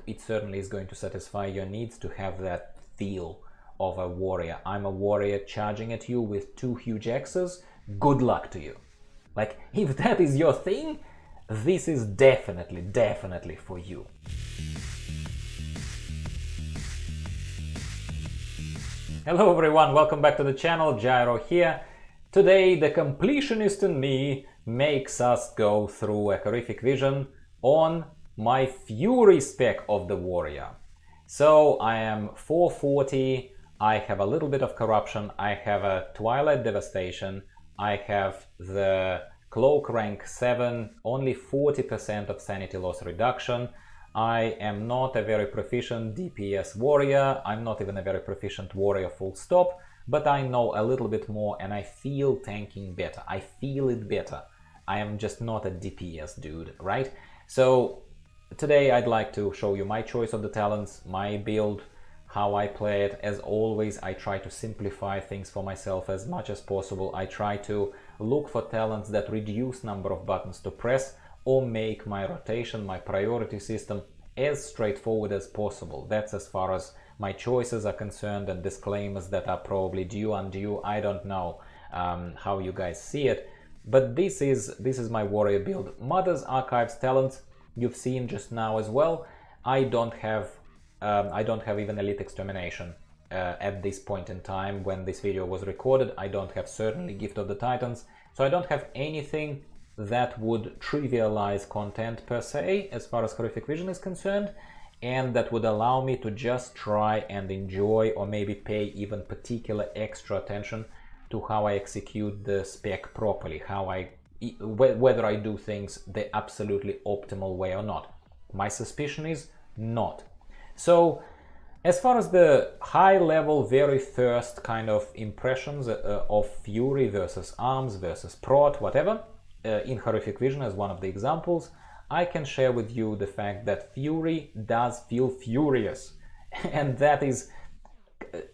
it certainly is going to satisfy your needs to have that feel of a warrior. I'm a warrior charging at you with 2 huge axes. Good luck to you. Like, if that is your thing, this is definitely for you. Hello everyone, welcome back to the channel, Gyro here. Today the completionist in me makes us go through a horrific vision on my Fury spec of the warrior. So I am 440, I have a little bit of corruption, I have a Twilight Devastation, I have the Cloak rank 7, only 40% of sanity loss reduction. I am not a very proficient DPS warrior, I'm not even a very proficient warrior full stop, but I know a little bit more and I feel tanking better. I feel it better. I am just not a DPS dude, right? So today I'd like to show you my choice of the talents, my build, how I play it. As always, I try to simplify things for myself as much as possible. I try to look for talents that reduce number of buttons to press or make my rotation, my priority system as straightforward as possible. That's as far as my choices are concerned, and disclaimers that are probably due, undue. I don't know how you guys see it, but this is my warrior build. Mother's Archives talents you've seen just now as well. I don't have even Elite Extermination at this point in time when this video was recorded. I don't have certainly Gift of the Titans, so I don't have anything that would trivialize content per se as far as Horrific Vision is concerned, and that would allow me to just try and enjoy, or maybe pay even particular extra attention to how I execute the spec properly, whether I do things the absolutely optimal way or not. My suspicion is not. So as far as the high level, very first kind of impressions of Fury versus Arms versus Prot, whatever, in Horrific Vision as one of the examples, I can share with you the fact that Fury does feel furious. And that is,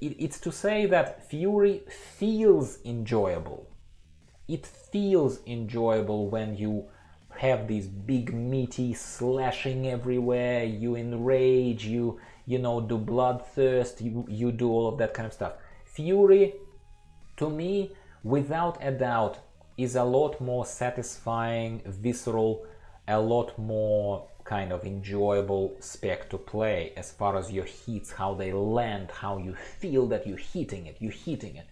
it's to say that Fury feels enjoyable. It feels enjoyable when you have these big meaty slashing everywhere, you enrage, you know, do bloodthirst, you do all of that kind of stuff. Fury, to me, without a doubt, is a lot more satisfying, visceral, a lot more kind of enjoyable spec to play as far as your hits, how they land, how you feel that you're hitting it,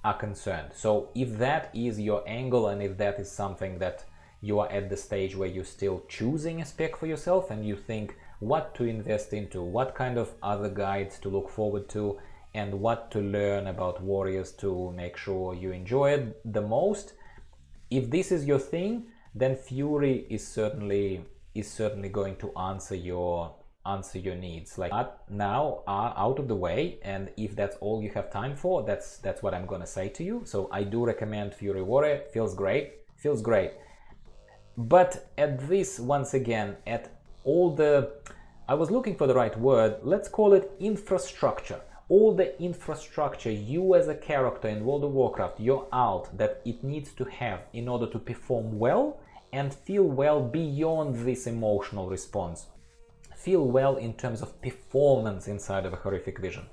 are concerned. So if that is your angle, and if that is something that you are at the stage where you're still choosing a spec for yourself and you think what to invest into, what kind of other guides to look forward to, and what to learn about warriors to make sure you enjoy it the most, if this is your thing, then Fury is certainly going to answer your needs. Like, now are out of the way, and if that's all you have time for, that's what I'm gonna say to you. So I do recommend Fury Warrior. Feels great. But at this, once again, at all the, I was looking for the right word, let's call it infrastructure. All the infrastructure you as a character in World of Warcraft, your alt, that it needs to have in order to perform well and feel well beyond this emotional response. Feel well in terms of performance inside of a Horrific Vision.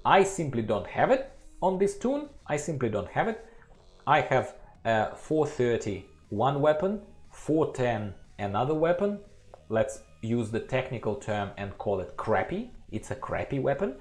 I simply don't have it on this toon. I simply don't have it. I have 430 one weapon, 410 another weapon. Let's use the technical term and call it crappy. It's a crappy weapon.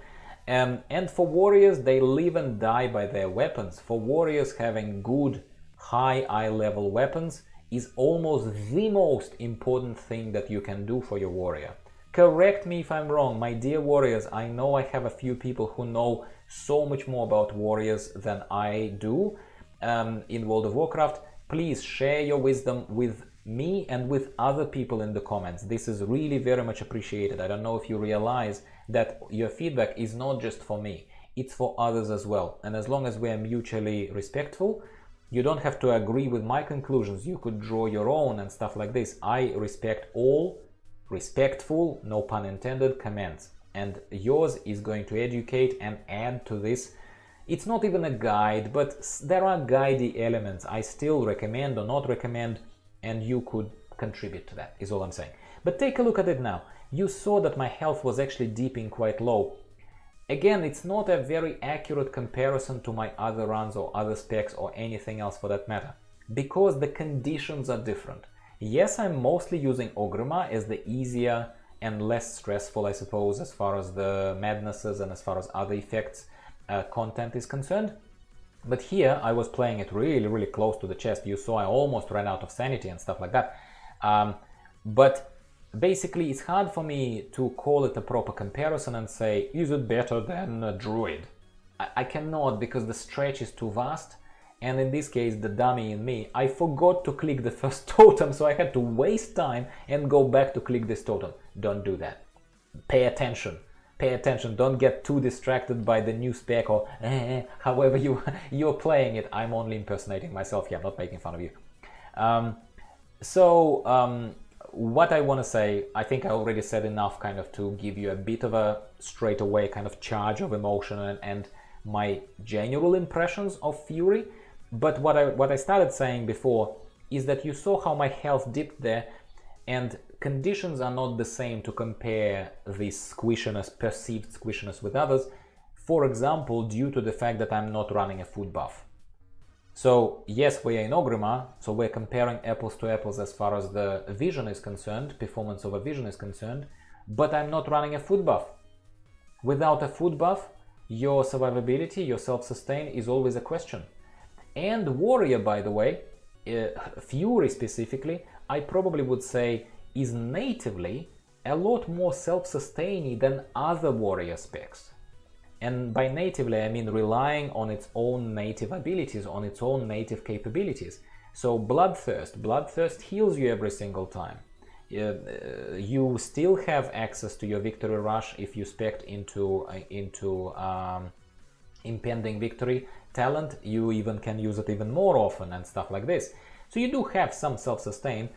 And for warriors, they live and die by their weapons. For warriors, having good high eye level weapons is almost the most important thing that you can do for your warrior. Correct me if I'm wrong, my dear warriors. I know I have a few people who know so much more about warriors than I do in World of Warcraft. Please share your wisdom with me and with other people in the comments. This is really very much appreciated. I don't know if you realize that your feedback is not just for me, it's for others as well. And as long as we are mutually respectful, you don't have to agree with my conclusions. You could draw your own and stuff like this. I respect all respectful, no pun intended, comments. And yours is going to educate and add to this. It's not even a guide, but there are guidey elements I still recommend or not recommend, and you could contribute to that, is all I'm saying. But take a look at it now. you saw that my health was actually dipping quite low. Again, it's not a very accurate comparison to my other runs or other specs or anything else for that matter, because the conditions are different. Yes, I'm mostly using Orgrimmar as the easier and less stressful, I suppose, as far as the madnesses and as far as other effects content is concerned. But here I was playing it really close to the chest. You saw I almost ran out of sanity and stuff like that. But basically it's hard for me to call it a proper comparison and say, is it better than a druid? I cannot, because the stretch is too vast. And in this case, the dummy in me, I forgot to click the first totem, so I had to waste time and go back to click this totem. Don't do that. Pay attention. Pay attention. Don't get too distracted by the new spec or however you're playing it. I'm only impersonating myself here. I'm not making fun of you. What I want to say, I think I already said enough kind of to give you a bit of a straightaway kind of charge of emotion and my general impressions of Fury. But what I started saying before is that you saw how my health dipped there, and conditions are not the same to compare this squishiness, perceived squishiness, with others. For example, due to the fact that I'm not running a food buff. So yes, we are in Orgrimmar, so we're comparing apples to apples as far as the vision is concerned, performance over vision is concerned, but I'm not running a food buff. Without a food buff, your survivability, your self-sustain is always a question. And Warrior, by the way, Fury specifically, I probably would say is natively a lot more self-sustaining than other Warrior specs. And by natively, I mean relying on its own native abilities, on its own native capabilities. So Bloodthirst heals you every single time. You still have access to your Victory Rush if you spec into Impending Victory talent. You even can use it even more often and stuff like this. So you do have some self-sustain,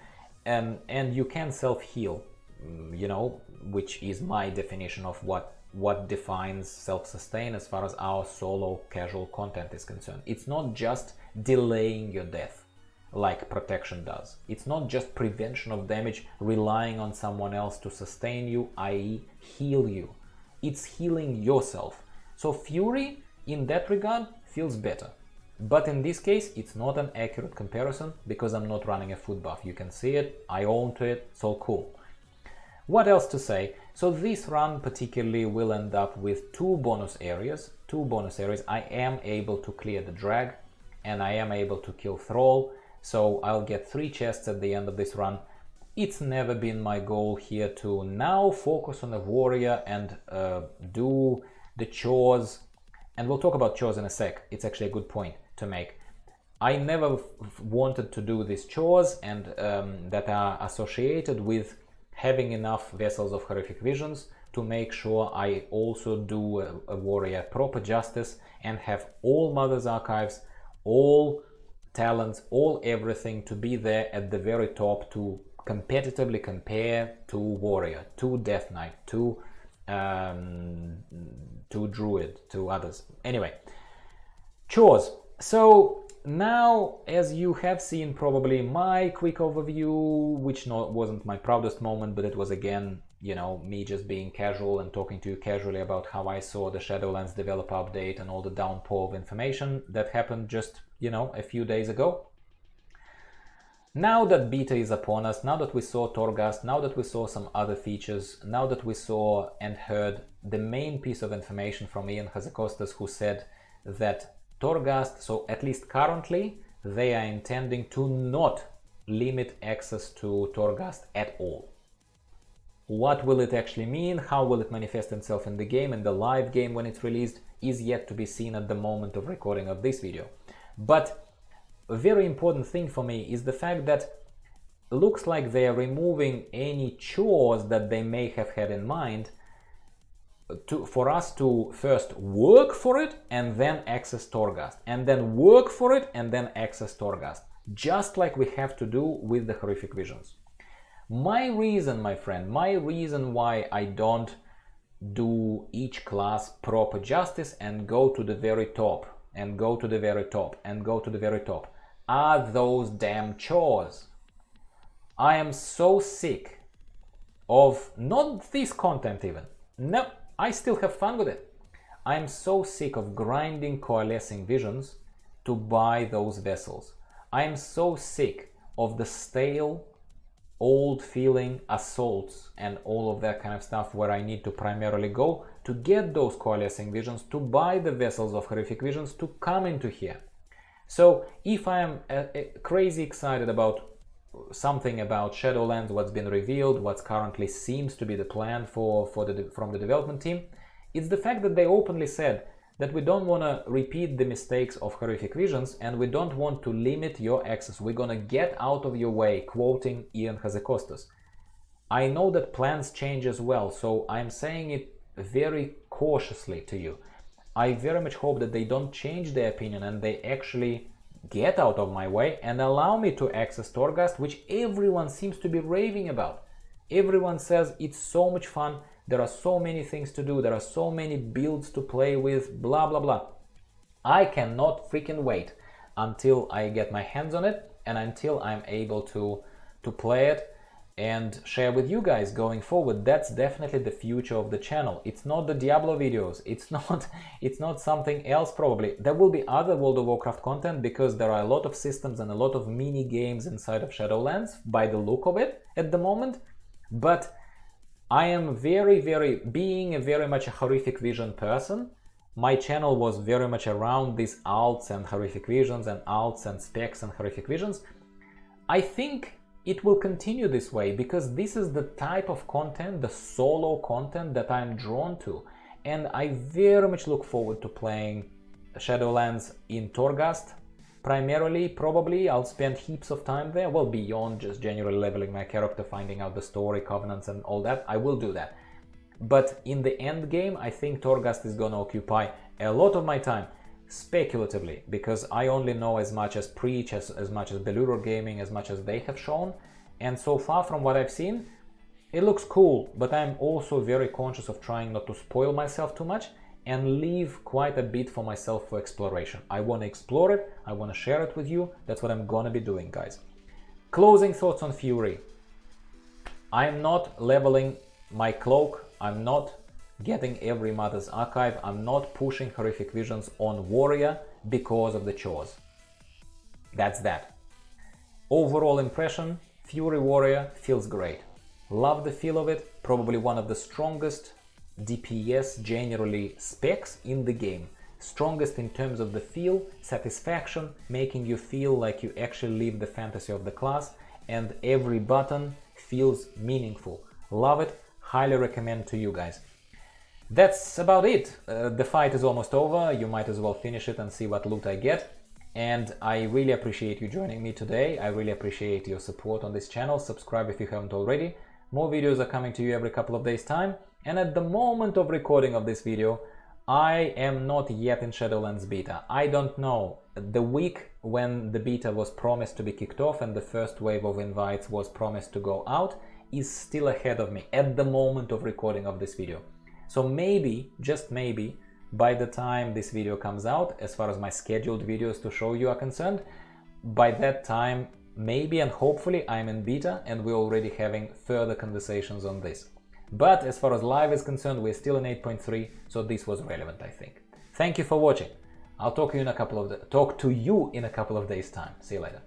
and you can self-heal, you know, which is my definition of what defines self-sustain as far as our solo casual content is concerned. It's not just delaying your death like protection does. It's not just prevention of damage, relying on someone else to sustain you, i.e. heal you. It's healing yourself. So Fury, in that regard, feels better. But in this case, it's not an accurate comparison because I'm not running a food buff. You can see it, I own to it, so cool. What else to say? So this run particularly will end up with two bonus areas. I am able to clear the drag and I am able to kill Thrall. So I'll get 3 chests at the end of this run. It's never been my goal here to now focus on the warrior and do the chores. And we'll talk about chores in a sec. It's actually a good point to make. I never wanted to do these chores and that are associated with having enough vessels of horrific visions to make sure I also do a warrior proper justice and have all Mother's Archives, all talents, all everything to be there at the very top to competitively compare to warrior, to death knight, to druid, to others. Anyway, chores. So now, as you have seen probably my quick overview, which wasn't my proudest moment, but it was again, you know, me just being casual and talking to you casually about how I saw the Shadowlands developer update and all the downpour of information that happened just, you know, a few days ago. Now that beta is upon us, now that we saw Torghast, now that we saw some other features, now that we saw and heard the main piece of information from Ian Hazakostas, who said that Torghast, so at least currently, they are intending to not limit access to Torghast at all. What will it actually mean? How will it manifest itself in the game, in the live game when it's released, is yet to be seen at the moment of recording of this video. But a very important thing for me is the fact that looks like they are removing any chores that they may have had in mind for us to first work for it and then access Torghast, and then work for it and then access Torghast, just like we have to do with the horrific visions. My reason, my friend, my reason why I don't do each class proper justice and go to the very top and go to the very top and go to the very top are those damn chores. I am so sick of not this content even. No, I still have fun with it. I'm so sick of grinding coalescing visions to buy those vessels. I'm so sick of the stale, old feeling assaults and all of that kind of stuff where I need to primarily go to get those coalescing visions, to buy the vessels of horrific visions to come into here. So if I am crazy excited about something about Shadowlands, what's been revealed, what's currently seems to be the plan from the development team, it's the fact that they openly said that we don't want to repeat the mistakes of horrific visions and we don't want to limit your access. We're gonna get out of your way, quoting Ian Hazekostas. I know that plans change as well, so I'm saying it very cautiously to you. I very much hope that they don't change their opinion and they actually get out of my way and allow me to access Torghast, which everyone seems to be raving about. Everyone says it's so much fun, there are so many things to do, there are so many builds to play with, blah blah blah. I cannot freaking wait until I get my hands on it and until I'm able to play it and share with you guys going forward. That's definitely the future of the channel. It's not the Diablo videos, it's not something else probably. There will be other World of Warcraft content because there are a lot of systems and a lot of mini games inside of Shadowlands by the look of it at the moment. But I am being a very much a horrific vision person. My channel was very much around these alts and horrific visions and alts and specs and horrific visions. I think it will continue this way because this is the type of content, the solo content that I'm drawn to. And I very much look forward to playing Shadowlands in Torghast. Primarily, probably, I'll spend heaps of time there. Well, beyond just generally leveling my character, finding out the story, covenants and all that, I will do that. But in the end game, I think Torghast is gonna occupy a lot of my time, speculatively, because I only know as much as Preach, as much as Beluror Gaming, as much as they have shown. And so far from what I've seen, it looks cool, but I'm also very conscious of trying not to spoil myself too much and leave quite a bit for myself for exploration. I want to explore it, I want to share it with you. That's what I'm gonna be doing, guys. Closing thoughts on Fury. I'm not leveling my cloak, I'm not getting every Mother's Archive, I'm not pushing horrific visions on Warrior because of the chores. That's that. Overall impression, Fury Warrior feels great. Love the feel of it, probably one of the strongest DPS generally specs in the game. Strongest in terms of the feel, satisfaction, making you feel like you actually live the fantasy of the class, and every button feels meaningful. Love it, highly recommend to you guys. That's about it. The fight is almost over, you might as well finish it and see what loot I get. And I really appreciate you joining me today. I really appreciate your support on this channel. Subscribe if you haven't already. More videos are coming to you every couple of days time. And at the moment of recording of this video, I am not yet in Shadowlands beta. I don't know. The week when the beta was promised to be kicked off and the first wave of invites was promised to go out is still ahead of me at the moment of recording of this video. So maybe, just maybe, by the time this video comes out, as far as my scheduled videos to show you are concerned, by that time, maybe and hopefully I'm in beta and we're already having further conversations on this. But as far as live is concerned, we're still in 8.3, so this was relevant, I think. Thank you for watching. I'll talk to you in a couple of days' time. See you later.